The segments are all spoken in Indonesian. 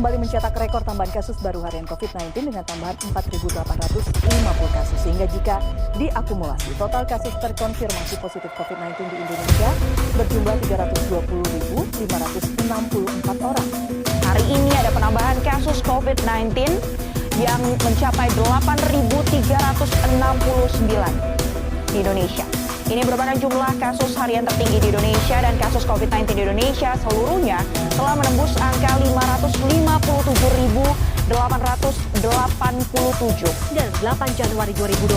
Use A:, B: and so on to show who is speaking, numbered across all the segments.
A: kembali mencetak rekor tambahan kasus baru harian COVID-19 dengan tambahan 4.850 kasus. Sehingga jika diakumulasi, total kasus terkonfirmasi positif COVID-19 di Indonesia berjumlah 320.564 orang.
B: Hari ini ada penambahan kasus COVID-19 yang mencapai 8.369 di Indonesia. Ini merupakan jumlah kasus harian tertinggi di Indonesia dan kasus COVID-19 di Indonesia seluruhnya telah menembus angka 557.887.
C: Dan 8 Januari 2021,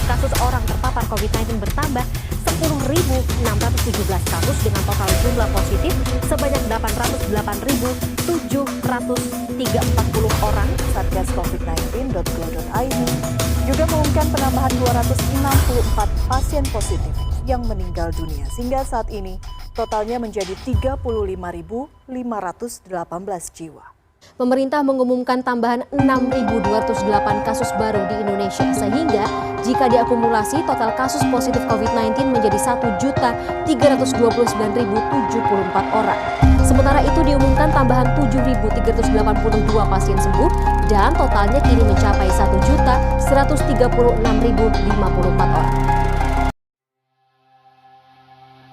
C: kasus orang terpapar COVID-19 bertambah 10.617 kasus dengan total jumlah positif sebanyak 808.740 orang.
A: Satgas COVID-19.go.id juga mengumumkan penambahan 264 pasien positif yang meninggal dunia. Sehingga saat ini totalnya menjadi 35.518 jiwa.
C: Pemerintah mengumumkan tambahan 6.208 kasus baru di Indonesia, sehingga jika diakumulasi total kasus positif COVID-19 menjadi 1.329.074 orang. Sementara itu diumumkan tambahan 7.382 pasien sembuh dan totalnya kini mencapai 1.136.054 orang.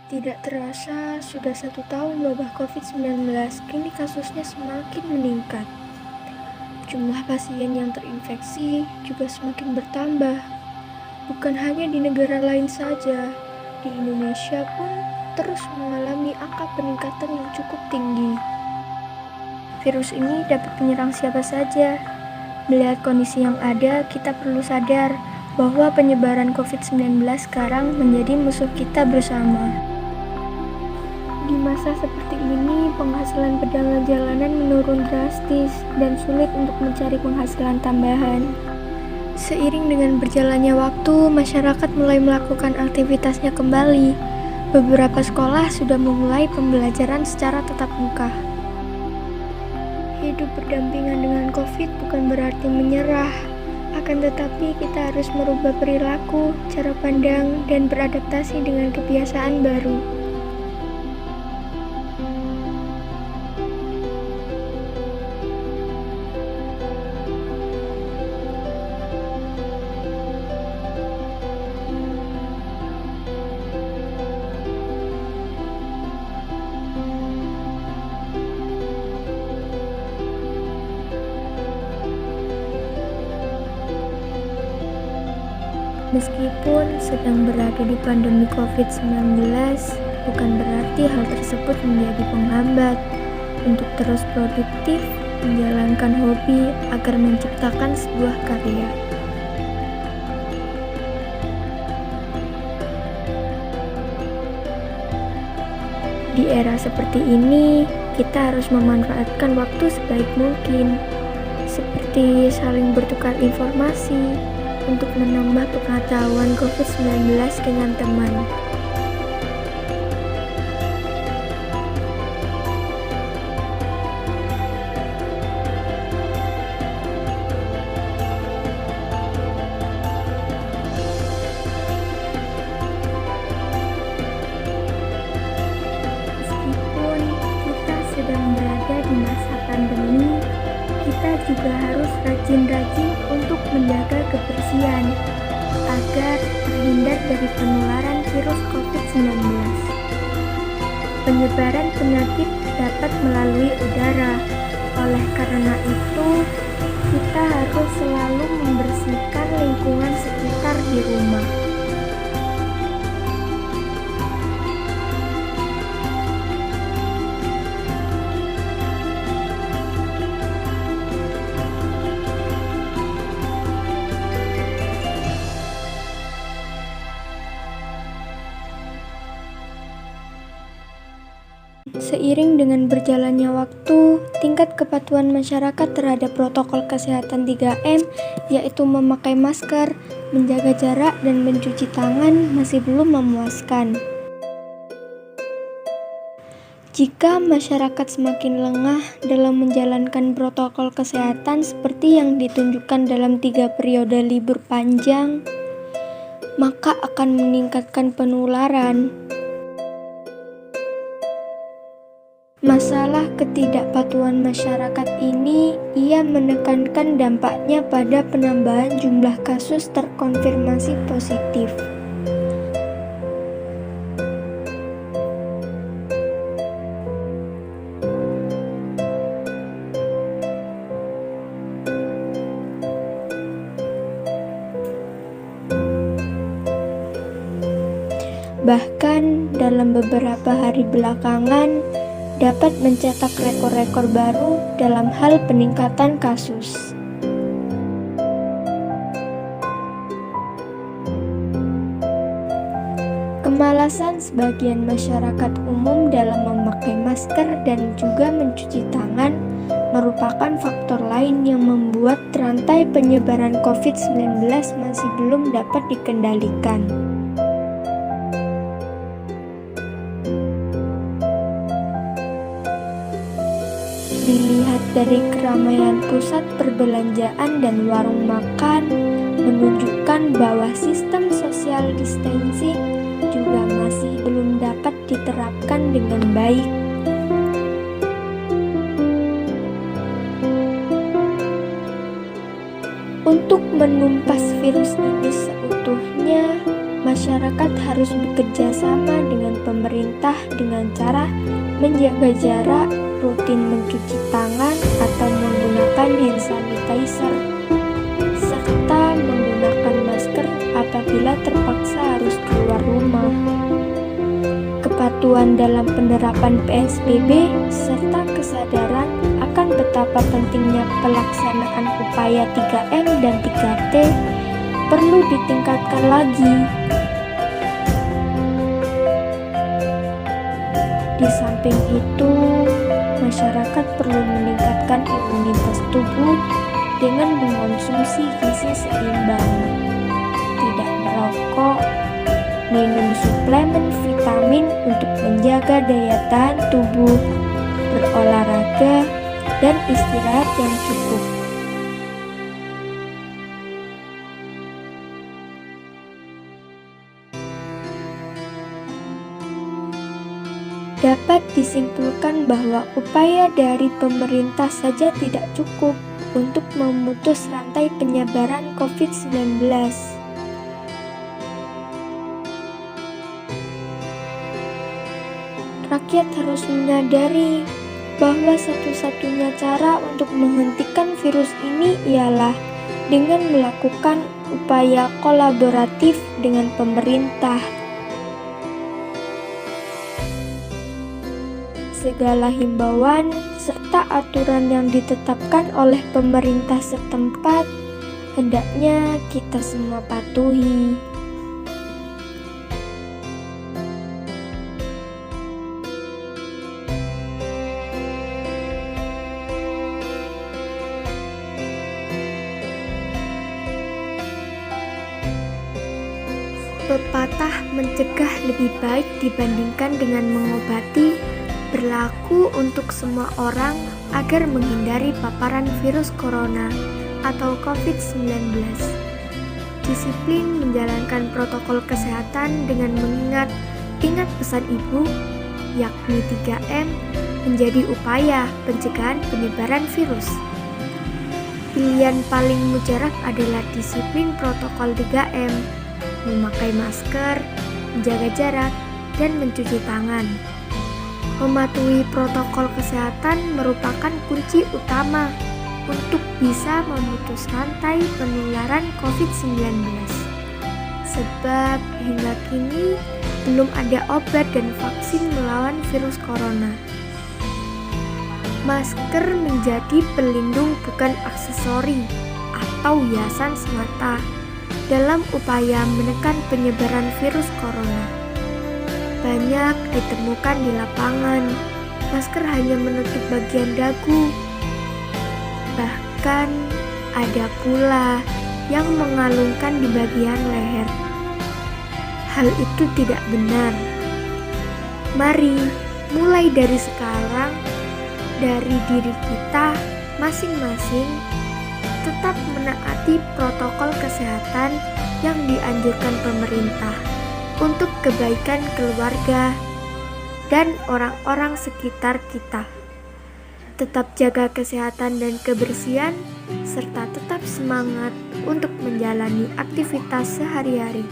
D: Tidak terasa, sudah 1 tahun wabah COVID-19, kini kasusnya semakin meningkat. Jumlah pasien yang terinfeksi juga semakin bertambah. Bukan hanya di negara lain saja, di Indonesia pun terus mengalami angka peningkatan yang cukup tinggi. Virus ini dapat menyerang siapa saja. Melihat kondisi yang ada, kita perlu sadar bahwa penyebaran COVID-19 sekarang menjadi musuh kita bersama. Di masa seperti ini, penghasilan pedagang jalanan menurun drastis dan sulit untuk mencari penghasilan tambahan. Seiring dengan berjalannya waktu, masyarakat mulai melakukan aktivitasnya kembali. Beberapa sekolah sudah memulai pembelajaran secara tatap muka. Hidup berdampingan dengan COVID bukan berarti menyerah. Akan tetapi kita harus merubah perilaku, cara pandang, dan beradaptasi dengan kebiasaan baru. Meskipun sedang berada di pandemi COVID-19, bukan berarti hal tersebut menjadi penghambat untuk terus produktif, menjalankan hobi agar menciptakan sebuah karya. Di era seperti ini, kita harus memanfaatkan waktu sebaik mungkin, seperti saling bertukar informasi, untuk menambah pengetahuan COVID-19 dengan teman. Meskipun kita sedang berada di masa pandemi, kita juga harus rajin-rajin untuk menjaga kebersihan agar terhindar dari penularan virus COVID-19. Penyebaran penyakit dapat melalui udara. Oleh karena itu, kita harus selalu membersihkan lingkungan sekitar di rumah. Seiring dengan berjalannya waktu, tingkat kepatuhan masyarakat terhadap protokol kesehatan 3M, yaitu memakai masker, menjaga jarak, dan mencuci tangan masih belum memuaskan. Jika masyarakat semakin lengah dalam menjalankan protokol kesehatan seperti yang ditunjukkan dalam 3 periode libur panjang, maka akan meningkatkan penularan. Masalah ketidakpatuhan masyarakat ini ia menekankan dampaknya pada penambahan jumlah kasus terkonfirmasi positif. Bahkan dalam beberapa hari belakangan dapat mencetak rekor-rekor baru dalam hal peningkatan kasus. Kemalasan sebagian masyarakat umum dalam memakai masker dan juga mencuci tangan merupakan faktor lain yang membuat rantai penyebaran COVID-19 masih belum dapat dikendalikan. Dilihat dari keramaian pusat perbelanjaan dan warung makan, menunjukkan bahwa sistem social distancing juga masih belum dapat diterapkan dengan baik. Untuk menumpas virus ini seutuhnya, masyarakat harus bekerja sama dengan pemerintah dengan cara menjaga jarak, rutin mencuci tangan atau menggunakan hand sanitizer, serta menggunakan masker apabila terpaksa harus keluar rumah. Kepatuhan dalam penerapan PSBB serta kesadaran akan betapa pentingnya pelaksanaan upaya 3M dan 3T perlu ditingkatkan lagi. Di samping itu, masyarakat perlu meningkatkan imunitas tubuh dengan mengonsumsi gizi seimbang, tidak merokok, minum suplemen vitamin untuk menjaga daya tahan tubuh, berolahraga, dan istirahat yang cukup. Dapat disimpulkan bahwa upaya dari pemerintah saja tidak cukup untuk memutus rantai penyebaran COVID-19. Rakyat harus menyadari bahwa satu-satunya cara untuk menghentikan virus ini ialah dengan melakukan upaya kolaboratif dengan pemerintah. Segala himbauan serta aturan yang ditetapkan oleh pemerintah setempat hendaknya kita semua patuhi. Pepatah mencegah lebih baik dibandingkan dengan mengobati berlaku untuk semua orang agar menghindari paparan virus corona atau COVID-19. Disiplin menjalankan protokol kesehatan dengan ingat pesan ibu, yakni 3M, menjadi upaya pencegahan penyebaran virus. Pilihan paling mujarab adalah disiplin protokol 3M, memakai masker, menjaga jarak, dan mencuci tangan. Mematuhi protokol kesehatan merupakan kunci utama untuk bisa memutus rantai penularan COVID-19. Sebab hingga kini belum ada obat dan vaksin melawan virus corona. Masker menjadi pelindung bukan aksesori atau hiasan semata dalam upaya menekan penyebaran virus corona. Banyak ditemukan di lapangan, masker hanya menutup bagian dagu. Bahkan ada pula yang mengalungkan di bagian leher. Hal itu tidak benar. Mari mulai dari sekarang, dari diri kita masing-masing, tetap menaati protokol kesehatan yang dianjurkan pemerintah untuk kebaikan keluarga, dan orang-orang sekitar kita. Tetap jaga kesehatan dan kebersihan, serta tetap semangat untuk menjalani aktivitas sehari-hari.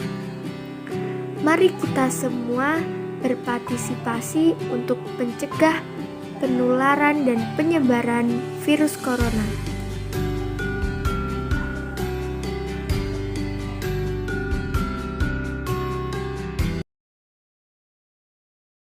D: Mari kita semua berpartisipasi untuk mencegah penularan dan penyebaran virus corona.